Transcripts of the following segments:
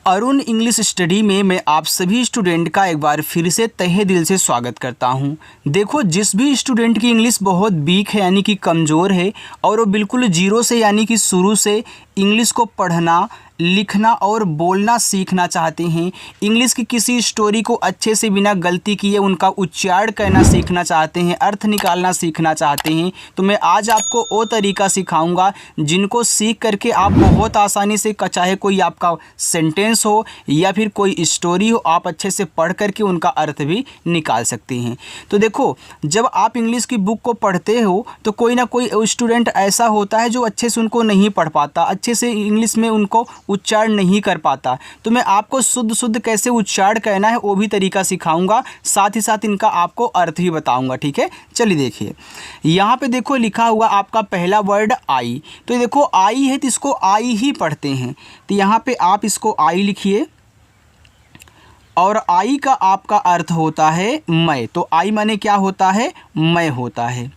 Arun English study में मैं आप सभी स्टूडेंट का एक बार फिर से तहे दिल से स्वागत करता हूं। देखो, जिस भी स्टूडेंट की इंग्लिश बहुत वीक है यानी कि कमज़ोर है और वो बिल्कुल जीरो से यानी कि शुरू से इंग्लिश को पढ़ना, लिखना और बोलना सीखना चाहते हैं, इंग्लिश की किसी स्टोरी को अच्छे से बिना गलती किए उनका उच्चारण करना सीखना चाहते हैं, अर्थ निकालना सीखना चाहते हैं, तो मैं आज आपको वो तरीका सिखाऊंगा जिनको सीख करके आप बहुत आसानी से, चाहे कोई आपका सेंटेंस हो या फिर कोई स्टोरी हो, आप अच्छे से पढ़ करके उनका अर्थ भी निकाल सकते हैं। तो देखो, जब आप इंग्लिश की बुक को पढ़ते हो तो कोई ना कोई स्टूडेंट ऐसा होता है जो अच्छे से उनको नहीं पढ़ पाता, अच्छे से इंग्लिश में उनको उच्चारण नहीं कर पाता। तो मैं आपको शुद्ध कैसे उच्चारण करना है वो भी तरीका सिखाऊंगा, साथ ही साथ इनका आपको अर्थ भी बताऊंगा। ठीक है, चलिए देखिए, यहाँ पे देखो लिखा हुआ आपका पहला वर्ड आई। तो ये देखो आई है तो इसको आई ही पढ़ते हैं, तो यहाँ पे आप इसको आई लिखिए और आई का आपका अर्थ होता है मैं। तो आई माने क्या होता है? मैं होता है।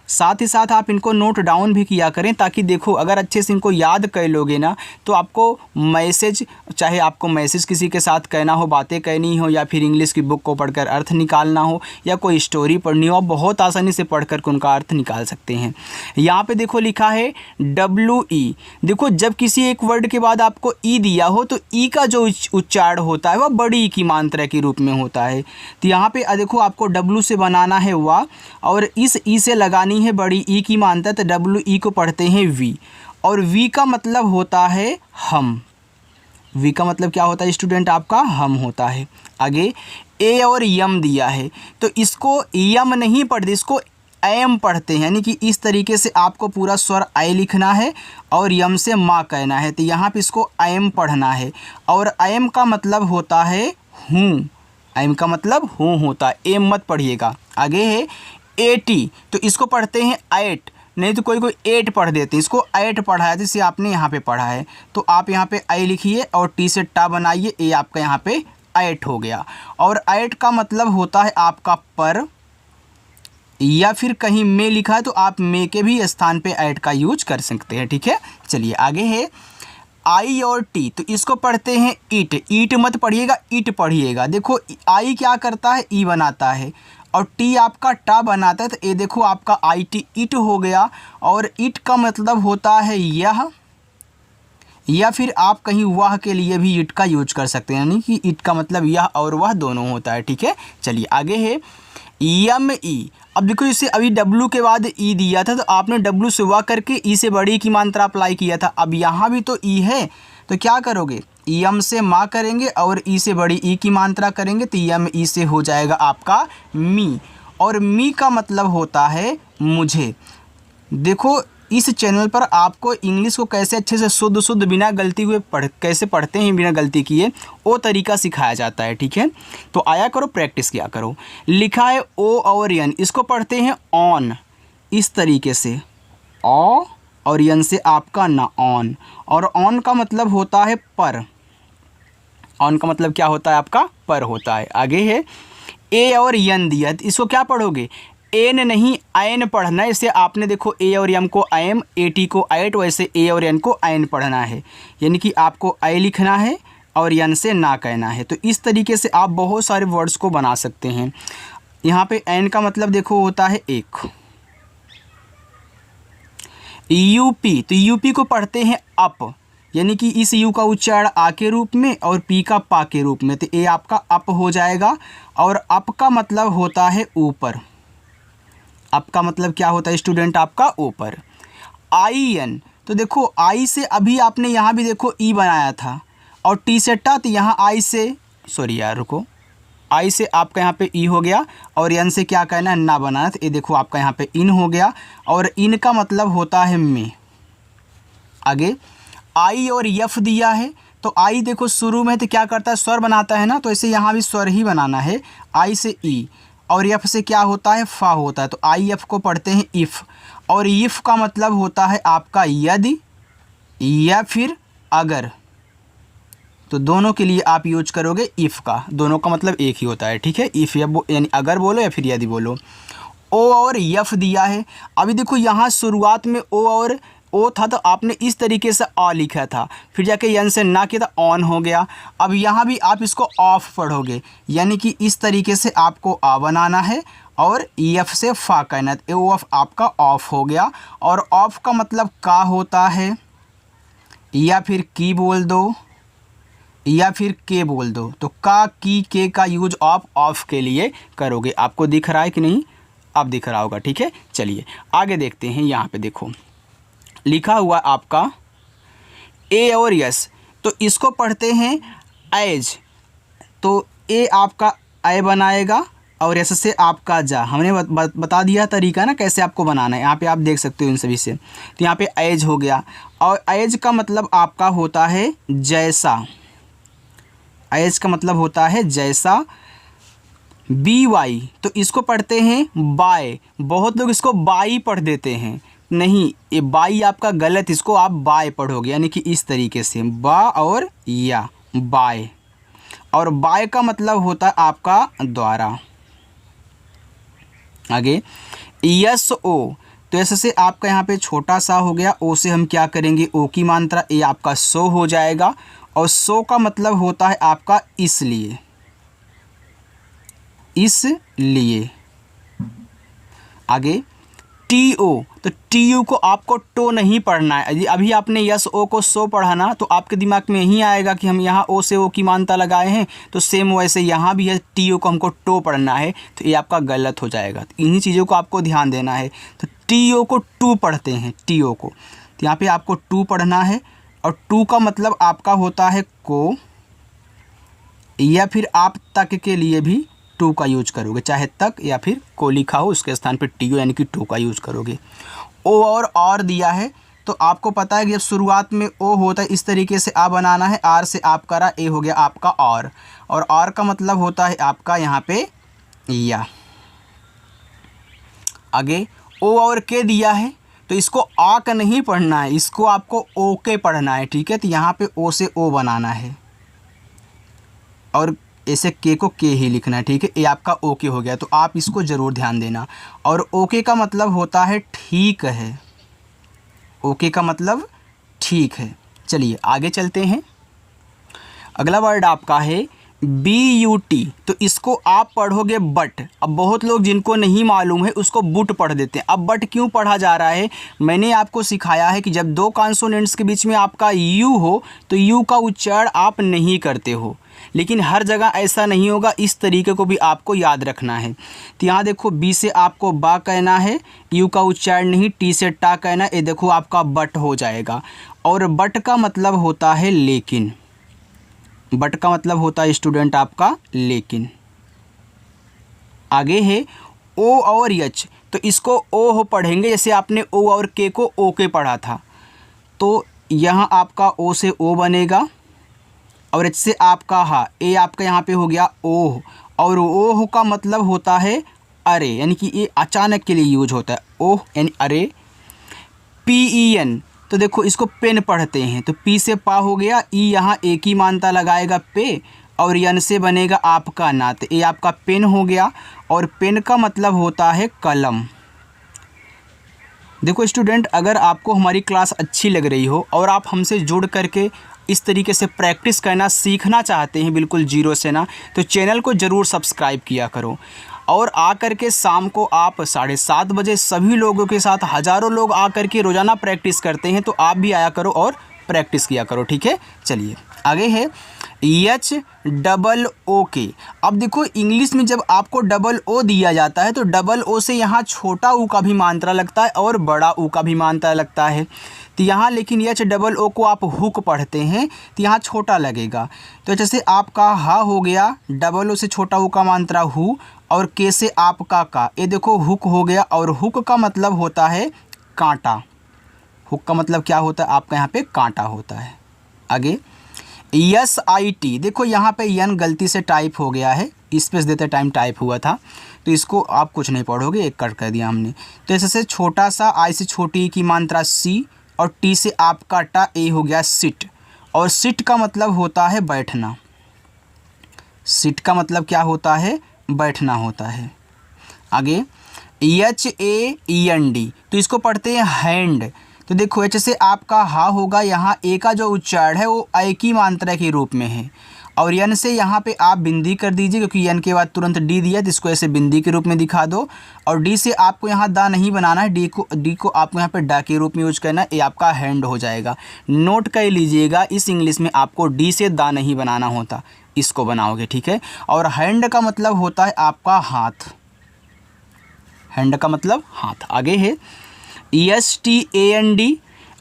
साथ ही साथ आप इनको नोट डाउन भी किया करें, ताकि देखो अगर अच्छे से इनको याद कर लोगे ना तो आपको मैसेज, चाहे आपको मैसेज किसी के साथ कहना हो, बातें कहनी हो, या फिर इंग्लिश की बुक को पढ़कर अर्थ निकालना हो, या कोई स्टोरी पढ़नी हो, आप बहुत आसानी से पढ़कर उनका अर्थ निकाल सकते हैं। यहाँ पे देखो लिखा है WE। देखो, जब किसी एक वर्ड के बाद आपको ई दिया हो तो ई का जो उच्चारण होता है वह बड़ी ई की मात्रा के रूप में होता है। तो यहाँ पे देखो आपको W से बनाना है वाह, और इस ई से लगानी है बड़ी ई की मात्रा, तो WE को पढ़ते हैं V, और V का मतलब होता है हम। V का मतलब क्या होता है स्टूडेंट? आपका हम होता है। आगे ए और यम दिया है, तो इसको यम नहीं पढ़ते, इसको एम पढ़ते हैं, यानी कि इस तरीके से आपको पूरा स्वर आई लिखना है और यम से माँ कहना है, तो यहाँ पे इसको एम पढ़ना है। और एम का मतलब होता है हूँ, एम का मतलब हूँ होता है, एम मत पढ़िएगा। आगे है 80, तो इसको पढ़ते हैं 8, नहीं तो कोई 8 पढ़ देते हैं, इसको 8 पढ़ा है, जैसे आपने यहाँ पे पढ़ा है। तो आप यहाँ पे आई लिखिए और टी से टा बनाइए, ए आपका यहाँ पे 8 हो गया। और 8 का मतलब होता है आपका पर, या फिर कहीं में लिखा है तो आप में के भी स्थान पे 8 का यूज कर सकते हैं। ठीक है, चलिए आगे है आई और टी, तो इसको पढ़ते हैं ईट। ईट मत पढ़िएगा, ईट पढ़िएगा। देखो आई क्या करता है? ई बनाता है, और टी आपका टा बनाता है, तो ये देखो आपका आई टी इट हो गया। और इट का मतलब होता है यह, या फिर आप कहीं वह के लिए भी इट का यूज कर सकते हैं, यानी कि इट का मतलब यह और वह दोनों होता है। ठीक है, चलिए आगे है यम ई। अब देखो, इसे अभी W के बाद ई दिया था, तो आपने W से वाह करके ई से बड़ी की मात्रा अप्लाई किया था। अब यहाँ भी तो ई है, तो क्या करोगे? यम से माँ करेंगे और ई से बड़ी ई की मात्रा करेंगे, तो यम ई से हो जाएगा आपका मी। और मी का मतलब होता है मुझे। देखो, इस चैनल पर आपको इंग्लिश को कैसे अच्छे से शुद्ध बिना गलती हुए कैसे पढ़ते हैं बिना गलती किए, वो तरीका सिखाया जाता है। ठीक है, तो आया करो, प्रैक्टिस किया करो। लिखा है ओ और यन, इसको पढ़ते हैं ऑन, इस तरीके से ओ और यन से आपका ना ऑन। और ऑन का मतलब होता है पर, ऑन का मतलब क्या होता है? आपका पर होता है। आगे है ए और यन दिया, तो इसको क्या पढ़ोगे? एन नहीं आयन पढ़ना है। इसे आपने देखो ए और यम को एम, ए टी को एट, वैसे ए और एन को आयन पढ़ना है, यानी कि आपको आई लिखना है और यन से ना कहना है। तो इस तरीके से आप बहुत सारे वर्ड्स को बना सकते हैं। यहाँ पे एन का मतलब देखो होता है एक। यूपी, तो यूपी को पढ़ते हैं अप, यानी कि इस यू का उच्चारण आ के रूप में और पी का पा के रूप में, तो ए आपका अप हो जाएगा। और अप का मतलब होता है ऊपर, अप का मतलब क्या होता है स्टूडेंट? आपका ऊपर। आई एन, तो देखो आई से अभी आपने यहाँ भी देखो ई बनाया था और टी से टा, तो यहाँ आई से, सॉरी यार रुको, आई से आपका यहाँ पे ई हो गया, और एन से क्या कहना है? ना बनाना, तो ये देखो आपका यहाँ पे इन हो गया। और इन का मतलब होता है में। आगे आई और यफ दिया है, तो आई देखो शुरू में तो क्या करता है? स्वर बनाता है ना, तो ऐसे यहाँ भी स्वर ही बनाना है। आई से ई और यफ से क्या होता है? फा होता है, तो आई एफ को पढ़ते हैं इफ़। और इफ़ का मतलब होता है आपका यदि या फिर अगर, तो दोनों के लिए आप यूज करोगे इफ़ का, दोनों का मतलब एक ही होता है। ठीक है, इफ़ यानी अगर बोलो या फिर यदि बोलो। ओ और यफ दिया है, अभी देखो यहाँ शुरुआत में ओ और ओ था तो आपने इस तरीके से आ लिखा था, फिर जाके यन से ना किया तो ऑन हो गया। अब यहाँ भी आप इसको ऑफ पढ़ोगे, यानी कि इस तरीके से आपको आ बनाना है और एफ से फा कहना, ए ऑफ आपका ऑफ हो गया। और ऑफ का मतलब का होता है, या फिर की बोल दो या फिर के बोल दो, तो का की के का यूज आप ऑफ के लिए करोगे। आपको दिख रहा है कि नहीं? अब दिख रहा होगा, ठीक है। चलिए आगे देखते हैं। यहाँ पे देखो लिखा हुआ आपका ए और यस, तो इसको पढ़ते हैं एज, तो ए आपका ए बनाएगा और यस से आपका जा। हमने बता दिया तरीका ना कैसे आपको बनाना है, यहाँ पे आप देख सकते हो इन सभी से। तो यहाँ पे एज हो गया, और एज का मतलब आपका होता है जैसा, एज का मतलब होता है जैसा। बी वाई, तो इसको पढ़ते हैं बाय। बहुत लोग इसको बाई पढ़ देते हैं, नहीं, ये बाई आपका गलत, इसको आप बाय पढ़ोगे, यानी कि इस तरीके से बा और या, बाय। और बाय का मतलब होता है आपका द्वारा। आगे यस ओ, तो ऐसे से आपका यहाँ पे छोटा सा हो गया, ओ से हम क्या करेंगे, ओ की मात्रा, ये आपका सो हो जाएगा। और सो का मतलब होता है आपका इसलिए, इसलिए। आगे टी ओ, तो टी यू को आपको टो नहीं पढ़ना है। यदि अभी आपने यस ओ को सो पढ़ा ना, तो आपके दिमाग में यही आएगा कि हम यहाँ ओ से ओ की मानता लगाए हैं, तो सेम वैसे यहाँ भी है, टी ओ को हमको टो पढ़ना है, तो ये आपका गलत हो जाएगा। तो इन्हीं चीज़ों को आपको ध्यान देना है। तो टी ओ को टू पढ़ते हैं, टी ओ को, तो यहाँ पे आपको टू पढ़ना है। और टू का मतलब आपका होता है को, या फिर आप तक के लिए भी टू का यूज करोगे, चाहे तक या फिर को लिखा हो उसके स्थान पर टी ओ यानी कि टू का यूज करोगे। ओ और दिया है, तो आपको पता है कि जब शुरुआत में ओ होता है इस तरीके से आ बनाना है, आर से आप करा, ए हो गया आपका और आर का मतलब होता है आपका यहाँ पे या। आगे ओ और के दिया है, तो इसको आ का नहीं पढ़ना है, इसको आपको ओ के पढ़ना है, ठीक है। तो यहाँ पे ओ से ओ बनाना है और ऐसे के को के ही लिखना है, ठीक है। ये आपका ओके हो गया, तो आप इसको ज़रूर ध्यान देना। और ओके का मतलब होता है ठीक है, ओके का मतलब ठीक है। चलिए आगे चलते हैं। अगला वर्ड आपका है बी यू टी, तो इसको आप पढ़ोगे बट। अब बहुत लोग जिनको नहीं मालूम है उसको बुट पढ़ देते हैं। अब बट क्यों पढ़ा जा रहा है, मैंने आपको सिखाया है कि जब दो कॉन्सोनेंट्स के बीच में आपका यू हो तो यू का उच्चारण आप नहीं करते हो, लेकिन हर जगह ऐसा नहीं होगा, इस तरीके को भी आपको याद रखना है। तो यहाँ देखो बी से आपको बा कहना है, यू का उच्चारण नहीं, टी से टा कहना है, ये देखो आपका बट हो जाएगा। और बट का मतलब होता है लेकिन, बट का मतलब होता है स्टूडेंट आपका लेकिन। आगे है ओ और एच, तो इसको ओ हो पढ़ेंगे, जैसे आपने ओ और के को ओ के पढ़ा था, तो यहाँ आपका ओ से ओ बनेगा और एच से आपका हा, ए आपका यहाँ पे हो गया ओह। और ओह का मतलब होता है अरे, यानी कि ये अचानक के लिए यूज होता है, ओह यानी अरे। पी ई एन, तो देखो इसको पेन पढ़ते हैं, तो पी से पा हो गया, ई यहाँ एक ही मानता लगाएगा पे, और यन से बनेगा आपका ना, तो ये आपका पेन हो गया। और पेन का मतलब होता है कलम। देखो स्टूडेंट, अगर आपको हमारी क्लास अच्छी लग रही हो और आप हमसे जुड़ करके इस तरीके से प्रैक्टिस करना सीखना चाहते हैं बिल्कुल जीरो से ना, तो चैनल को ज़रूर सब्सक्राइब किया करो। और आकर के शाम को आप 7:30 बजे सभी लोगों के साथ, हज़ारों लोग आकर के रोज़ाना प्रैक्टिस करते हैं, तो आप भी आया करो और प्रैक्टिस किया करो, ठीक है। चलिए आगे है एच डबल ओ के। अब देखो इंग्लिश में जब आपको डबल ओ दिया जाता है, तो डबल ओ से यहाँ छोटा ऊ का भी मात्रा लगता है और बड़ा ऊ का भी मात्रा लगता है। तो यहाँ लेकिन एच डबल ओ को आप हुक पढ़ते हैं, तो यहाँ छोटा लगेगा। तो जैसे आपका हा हो गया, डबल ओ से छोटा ऊ का मात्रा हु, और के से आपका का, ये देखो हुक हो गया। और हुक का मतलब होता है कांटा, हुक का मतलब क्या होता है आपका यहाँ पे कांटा होता है। आगे यस आई टी, देखो यहाँ पे यन गलती से टाइप हो गया है, स्पेस देते टाइम टाइप हुआ था, तो इसको आप कुछ नहीं पढ़ोगे, एक कट कर दिया हमने। तो ऐसे से छोटा सा आई से छोटी की मात्रा सी, और टी से आपका टा, ए हो गया सिट। और सिट का मतलब होता है बैठना, सिट का मतलब क्या होता है, बैठना होता है। आगे एच ए एन डी, तो इसको पढ़ते हैं हैंड। तो देखो एच से आपका हा होगा, यहाँ ए का जो उच्चारण है वो ऐ की मात्रा के रूप में है। और यन से यहाँ पे आप बिंदी कर दीजिए, क्योंकि यन के बाद तुरंत डी दिया तो इसको ऐसे बिंदी के रूप में दिखा दो। और डी से आपको यहाँ दा नहीं बनाना है, डी को आपको यहाँ पे डा के रूप में यूज करना है, ये आपका हैंड हो जाएगा। नोट कर लीजिएगा, इस इंग्लिश में आपको डी से दा नहीं बनाना होता, इसको बनाओगे, ठीक है। और हैंड का मतलब होता है आपका हाथ, हैंड का मतलब हाथ। आगे है ESTAND।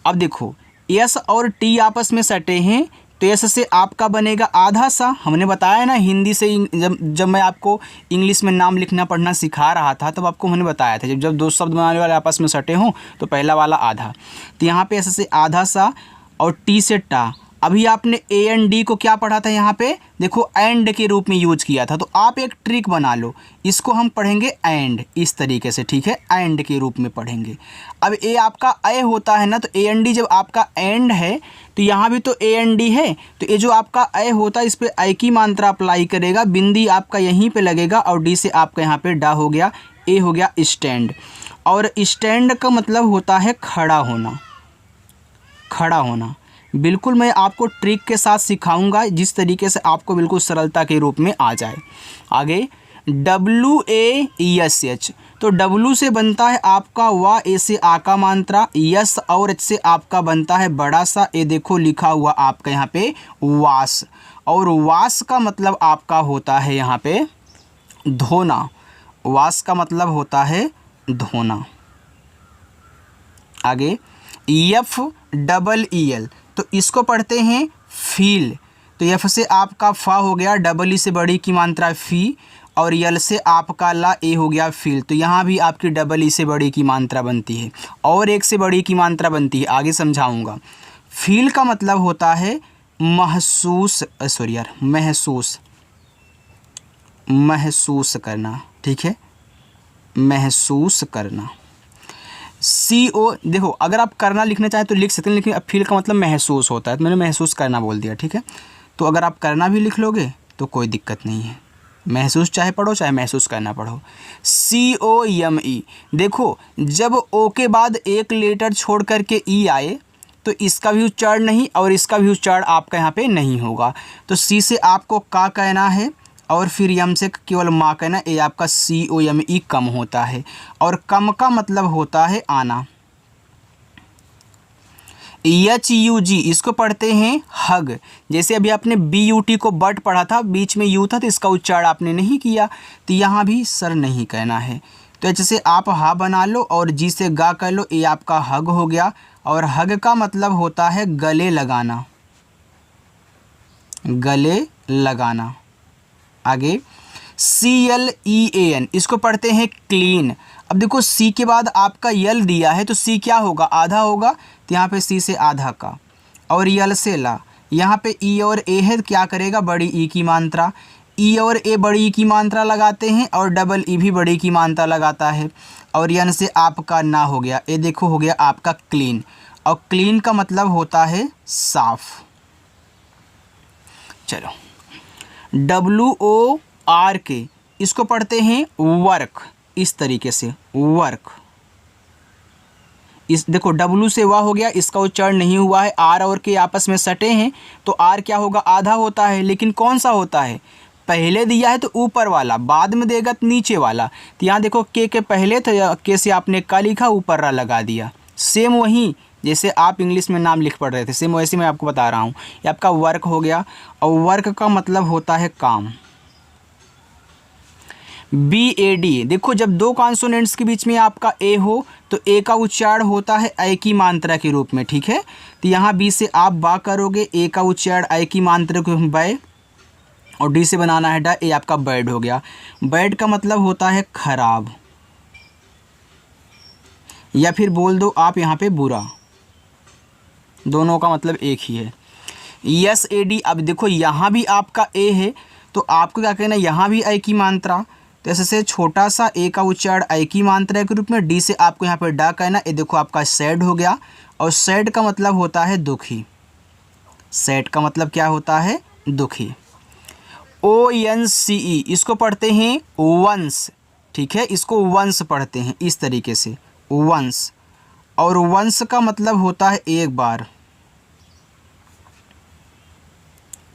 अब देखो एस और टी आपस में सटे हैं, तो एस से आपका बनेगा आधा सा। हमने बताया ना हिंदी से, जब मैं आपको इंग्लिश में नाम लिखना पढ़ना सिखा रहा था तब आपको मैंने बताया था, जब दो शब्द बनाने वाले आपस में सटे हों तो पहला वाला आधा। तो यहाँ पे एस से आधा सा और टी से टा। अभी आपने AND को क्या पढ़ा था, यहाँ पे देखो एंड के रूप में यूज किया था। तो आप एक ट्रिक बना लो, इसको हम पढ़ेंगे एंड इस तरीके से, ठीक है, एंड के रूप में पढ़ेंगे। अब ए आपका ए होता है ना, तो AND जब आपका एंड है तो यहाँ भी तो AND है, तो ये जो आपका ए होता है इस पर ए की मात्रा अप्लाई करेगा, बिंदी आपका यहीं पे लगेगा और डी से आपका यहाँ पे डा हो गया, ए हो गया स्टैंड। और स्टैंड का मतलब होता है खड़ा होना, खड़ा होना। बिल्कुल मैं आपको ट्रिक के साथ सिखाऊंगा जिस तरीके से आपको बिल्कुल सरलता के रूप में आ जाए। आगे WASH, तो W से बनता है आपका वा, ए से आ का मात्रा, यस और एच से आपका बनता है बड़ा सा, ये देखो लिखा हुआ आपका यहाँ पे वास। और वास का मतलब आपका होता है यहाँ पे धोना, वास का मतलब होता है धोना। आगे FEEL, तो इसको पढ़ते हैं फील। तो एफ से आपका फा हो गया, डबल ई से बड़ी की मात्रा फी, और यल से आपका ला, ए हो गया फील। तो यहाँ भी आपकी डबल ई से बड़ी की मात्रा बनती है और एक से बड़ी की मात्रा बनती है, आगे समझाऊंगा। फील का मतलब होता है महसूस, महसूस करना, ठीक है, महसूस करना। CO, देखो अगर आप करना लिखना चाहें तो लिख सकते हैं, लेकिन अब फील का मतलब महसूस होता है, तो मैंने महसूस करना बोल दिया, ठीक है। तो अगर आप करना भी लिख लोगे तो कोई दिक्कत नहीं है, महसूस चाहे पढ़ो चाहे महसूस करना पढ़ो। COME, देखो जब ओ के बाद एक लेटर छोड़ करके ई आए तो इसका भी उच्चारण नहीं और इसका भी उच्चारण आपका यहाँ पे नहीं होगा। तो सी से आपको का कहना है और फिर यम से केवल माँ कहना, ये आपका COME कम होता है। और कम का मतलब होता है आना। HUG, इसको पढ़ते हैं हग। जैसे अभी आपने BUT को बट पढ़ा था, बीच में यू था तो इसका उच्चारण आपने नहीं किया, तो यहाँ भी सर नहीं कहना है। तो एच से आप हा बना लो और जी से गा कर लो, ये आपका हग हो गया। और हग का मतलब होता है गले लगाना, गले लगाना। आगे CLEAN, इसको पढ़ते हैं क्लीन। अब देखो सी के बाद आपका यल दिया है तो सी क्या होगा, आधा होगा, तो यहाँ पे सी से आधा का। और यल से ला, यहाँ पे ई और ए है, तो क्या करेगा, बड़ी ई की मात्रा। ई और ए बड़ी ई की मात्रा लगाते हैं और डबल ई भी बड़ी की मात्रा लगाता है। और यन से आपका ना हो गया, ये देखो हो गया आपका क्लीन। और क्लीन का मतलब होता है साफ। चलो WORK, इसको पढ़ते हैं वर्क, इस तरीके से वर्क। इस देखो W से वाह हो गया, इसका उच्चारण नहीं हुआ है, आर और के आपस में सटे हैं तो आर क्या होगा, आधा होता है। लेकिन कौन सा होता है, पहले दिया है तो ऊपर वाला, बाद में देगा तो नीचे वाला। तो यहाँ देखो के पहले तो के से आपने का लिखा, ऊपर रा लगा दिया। सेम वही जैसे आप इंग्लिश में नाम लिख पढ़ रहे थे, सेम वैसे मैं आपको बता रहा हूँ। ये आपका वर्क हो गया। और वर्क का मतलब होता है काम। BAD, देखो जब दो कॉन्सोनेंट्स के बीच में आपका ए हो तो ए का उच्चारण होता है ऐ की मात्रा के रूप में, ठीक है। तो यहाँ बी से आप बा करोगे, ए का उच्चारण ऐ की मात्रा के बै, और डी से बनाना है डा, ए आपका बैड हो गया। बैड का मतलब होता है खराब, या फिर बोल दो आप यहाँ पे बुरा, दोनों का मतलब एक ही है। SAD, अब देखो यहाँ भी आपका ए है तो आपको क्या कहना है, यहाँ भी ऐ की मात्रा, तो ऐसे छोटा सा ए का उच्चारण ऐ की मात्रा के रूप में। डी से आपको यहाँ पे डा कहना, ये देखो आपका सैड हो गया। और सैड का मतलब होता है दुखी, सैड का मतलब क्या होता है, दुखी। ONCE, इसको पढ़ते हैं वंश, ठीक है, इसको वंश पढ़ते हैं इस तरीके से, वंश। और वंस का मतलब होता है एक बार,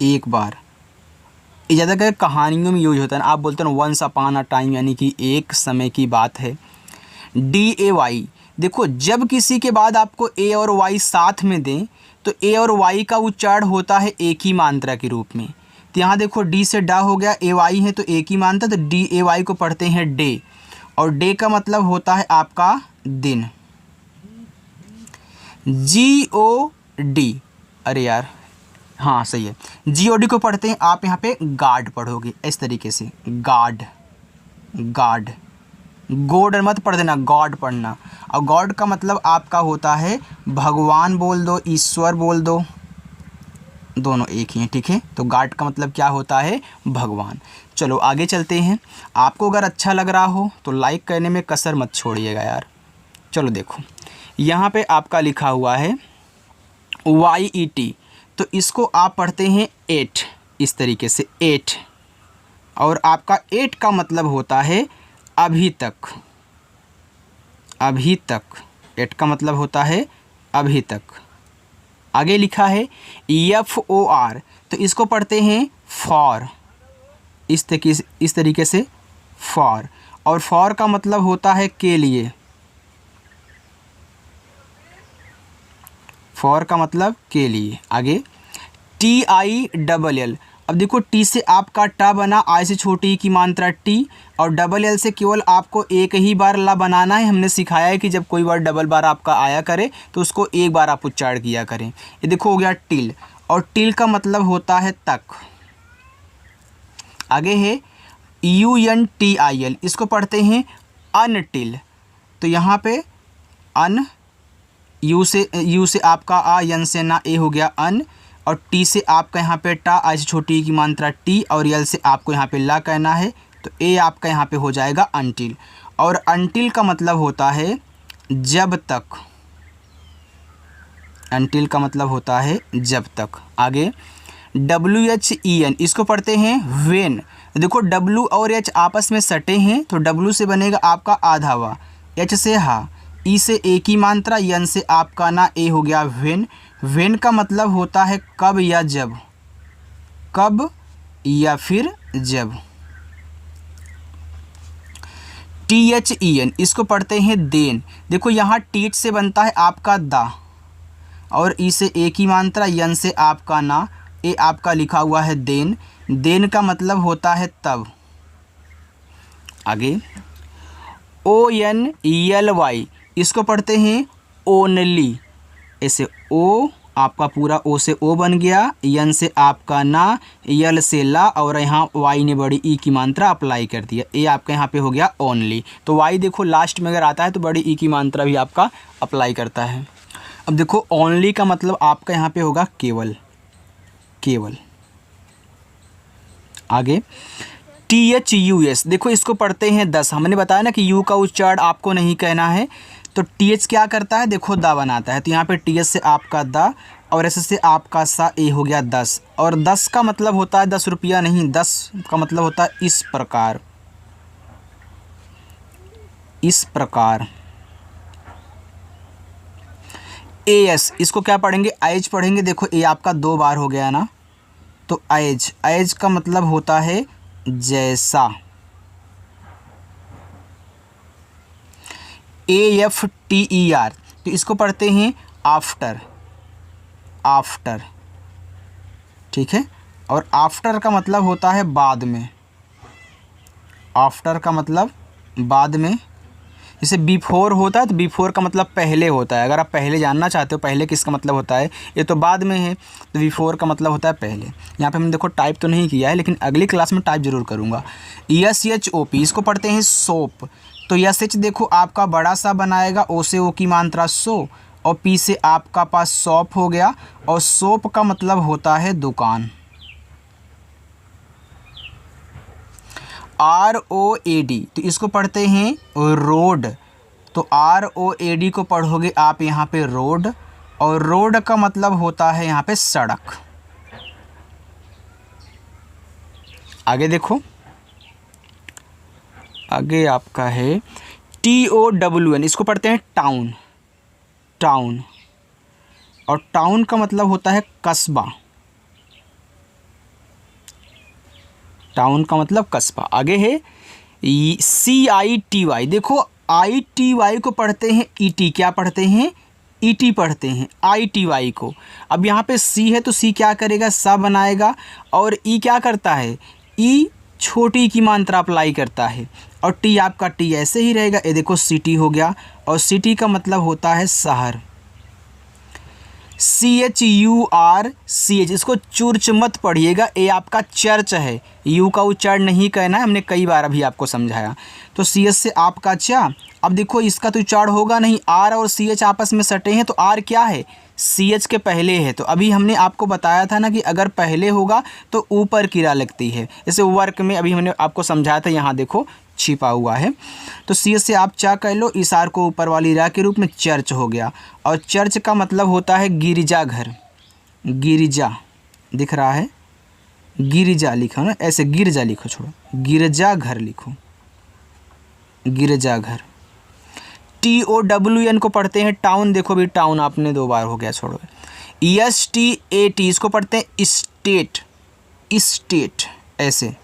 एक बार। ये ज़्यादातर कहानियों में यूज होता है ना, आप बोलते हैं वंस अपॉन अ टाइम, यानी कि एक समय की बात है। DAY, देखो जब किसी के बाद आपको ए और वाई साथ में दें तो ए और वाई का उच्चारण होता है एक ही मात्रा के रूप में। तो यहाँ देखो डी से डा हो गया, ए वाई है तो एक ही मात्रा, तो DAY को पढ़ते हैं डे, और डे का मतलब होता है आपका दिन। GOD, अरे यार हाँ सही है, GOD को पढ़ते हैं आप यहाँ पे गार्ड पढ़ोगे इस तरीके से, गार्ड, गार्ड। गॉड मत पढ़ देना, गॉड पढ़ना। और गॉड का मतलब आपका होता है भगवान बोल दो, ईश्वर बोल दो, दोनों एक ही हैं, ठीक है। तो गॉड का मतलब क्या होता है, भगवान। चलो आगे चलते हैं। आपको अगर अच्छा लग रहा हो तो लाइक करने में कसर मत छोड़िएगा यार। चलो देखो यहाँ पे आपका लिखा हुआ है YET, तो इसको आप पढ़ते हैं 8 इस तरीके से, 8। और आपका 8 का मतलब होता है अभी तक, अभी तक। 8 का मतलब होता है अभी तक। आगे लिखा है FOR, तो इसको पढ़ते हैं फॉर, इस तरीके से फॉर। और फॉर का मतलब होता है के लिए, फॉर का मतलब के लिए। आगे TILL, अब देखो टी से आपका टा बना, आई से छोटी की मात्रा टी, और डबल एल से केवल आपको एक ही बार ला बनाना है। हमने सिखाया है कि जब कोई वर्ड डबल बार आपका आया करे तो उसको एक बार आप उच्चारण किया करें। ये देखो हो गया टिल, और टिल का मतलब होता है तक। आगे है UNTIL, इसको पढ़ते हैं अनटिल, तो यहाँ पे अन, यू से आपका आ, यन से ना, ए हो गया अन, और टी से आपका यहाँ पे टा, आई से छोटी की मात्रा टी, और यल से आपको यहाँ पे ला कहना है, तो ए आपका यहाँ पे हो जाएगा अनटिल। और अनटिल का मतलब होता है जब तक, अनटिल का मतलब होता है जब तक। आगे WHEN, इसको पढ़ते हैं वेन। देखो W और H आपस में सटे हैं, तो W से बनेगा आपका आधा वा, H से हा, ई से एक ही मात्रा, यन से आपका ना, ए हो गया वेन। वेन का मतलब होता है कब या जब, कब या फिर जब। THEN, इसको पढ़ते हैं देन। देखो यहाँ टीच से बनता है आपका दा, और ई से एक ही मात्रा, यन से आपका ना, ए आपका लिखा हुआ है देन। देन का मतलब होता है तब। आगे ONLY, इसको पढ़ते हैं ओनली, ऐसे ओ आपका पूरा ओ से ओ बन गया, यन से आपका ना, यल से ला, और यहाँ वाई ने बड़ी ई की मात्रा अप्लाई कर दिया, ए आपका यहाँ पे हो गया ओनली। तो वाई देखो लास्ट में अगर आता है तो बड़ी ई की मात्रा भी आपका अप्लाई करता है। अब देखो ओनली का मतलब आपका यहाँ पे होगा केवल, केवल। आगे THUS, देखो इसको पढ़ते हैं 10। हमने बताया ना कि यू का उच्चारण आपको नहीं कहना है, तो TH क्या करता है, देखो दा बनाता है, तो यहाँ पे TH से आपका दा, और ऐसे से आपका सा, ए हो गया 10। और 10 का मतलब होता है 10 रुपया नहीं, 10 का मतलब होता है इस प्रकार, इस प्रकार। AS, इसको क्या पढ़ेंगे, एज पढ़ेंगे। देखो ए आपका 2 बार हो गया ना, तो एज, एज का मतलब होता है जैसा। AFTER, तो इसको पढ़ते हैं आफ्टर, आफ्टर, ठीक है। और आफ्टर का मतलब होता है बाद में, आफ्टर का मतलब बाद में। जैसे बिफोर होता है तो बिफोर का मतलब पहले होता है। अगर आप पहले जानना चाहते हो पहले किसका मतलब होता है, ये तो बाद में है, तो बिफोर का मतलब होता है पहले। यहाँ पे हमने देखो टाइप तो नहीं किया है, लेकिन अगली क्लास में टाइप जरूर करूँगा। SHOP, इसको पढ़ते हैं सोप, तो SH देखो आपका बड़ा सा बनाएगा, ओ से ओ की मात्रा सो, और पी से आपका पास शॉप हो गया, और शॉप का मतलब होता है दुकान। ROAD, तो इसको पढ़ते हैं रोड, तो ROAD को पढ़ोगे आप यहाँ पे रोड, और रोड का मतलब होता है यहाँ पे सड़क। आगे देखो, आगे आपका है TOWN, इसको पढ़ते हैं टाउन, टाउन, और टाउन का मतलब होता है कस्बा। टाउन का मतलब कस्बा। आगे है CITY। देखो ITY को पढ़ते हैं ET, क्या पढ़ते हैं ET पढ़ते हैं ITY को। अब यहाँ पे C है तो C क्या करेगा, सा बनाएगा, और E क्या करता है, E छोटी की मात्रा अप्लाई करता है, और T आपका T ऐसे ही रहेगा। ये देखो सिटी हो गया, और सिटी का मतलब होता है शहर। CHURCH, इसको चुर्च मत पढ़िएगा, ये आपका चर्च है। यू का उच्चारण नहीं कहना है, हमने कई बार अभी आपको समझाया। तो CH से आपका चा। अब देखो इसका तो उच्चारण होगा नहीं, R और CH आपस में सटे हैं, तो R क्या है, CH के पहले है। तो अभी हमने आपको बताया था ना कि अगर पहले होगा तो ऊपर किरा लगती है। जैसे वर्क में अभी हमने आपको समझाया था, यहाँ देखो छिपा हुआ है। तो CH से आप चा कह लो, इस आर को ऊपर वाली रा के रूप में चर्च हो गया। और चर्च का मतलब होता है गिरजाघर। गिरजा दिख रहा है, गिरजा लिखो ना, ऐसे गिरजा लिखो, छोड़ो गिरजाघर लिखो, गिरजाघर। TOWN को पढ़ते हैं टाउन। देखो भी टाउन आपने 2 बार हो गया, छोड़ो। STAT इसको पढ़ते हैं स्टेट। स्टेट ऐसे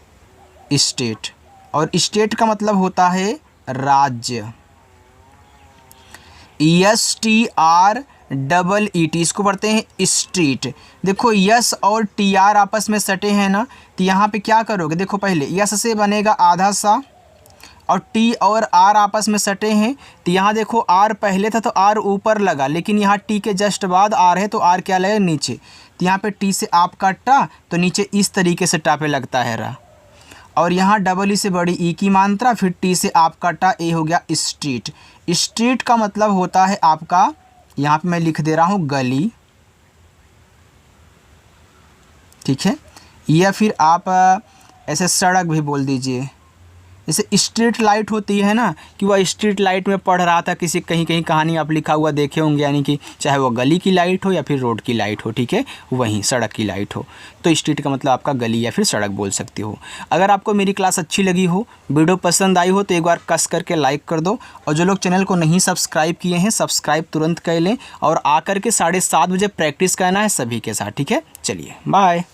स्टेट, और स्टेट का मतलब होता है राज्य। STREET इसको पढ़ते हैं स्ट्रीट। देखो यस और TR आपस में सटे हैं ना, तो यहाँ पे क्या करोगे, देखो पहले यस से बनेगा आधा सा, और T और R आपस में सटे हैं, तो यहाँ देखो R पहले था तो R ऊपर लगा, लेकिन यहाँ T के जस्ट बाद R है तो R क्या लगेगा, नीचे। तो यहाँ पे T से आपका टा, तो नीचे इस तरीके से टा पे लगता है रा, और यहाँ E से बड़ी ई की मात्रा, फिर T से आपका टा, ए हो गया स्ट्रीट। स्ट्रीट का मतलब होता है आपका, यहाँ पे मैं लिख दे रहा हूँ गली, ठीक है, या फिर आप ऐसे सड़क भी बोल दीजिए। जैसे स्ट्रीट लाइट होती है ना, कि वह स्ट्रीट लाइट में पढ़ रहा था, किसी कहीं कहीं कहानी आप लिखा हुआ देखे होंगे, यानी कि चाहे वो गली की लाइट हो या फिर रोड की लाइट हो, ठीक है, वहीं सड़क की लाइट हो, तो स्ट्रीट का मतलब आपका गली या फिर सड़क बोल सकते हो। अगर आपको मेरी क्लास अच्छी लगी हो, वीडियो पसंद आई हो, तो एक बार कस करके लाइक कर दो, और जो लोग चैनल को नहीं सब्सक्राइब किए हैं, सब्सक्राइब तुरंत कर लें, और आकर के 7:30 बजे प्रैक्टिस करना है सभी के साथ, ठीक है। चलिए बाय।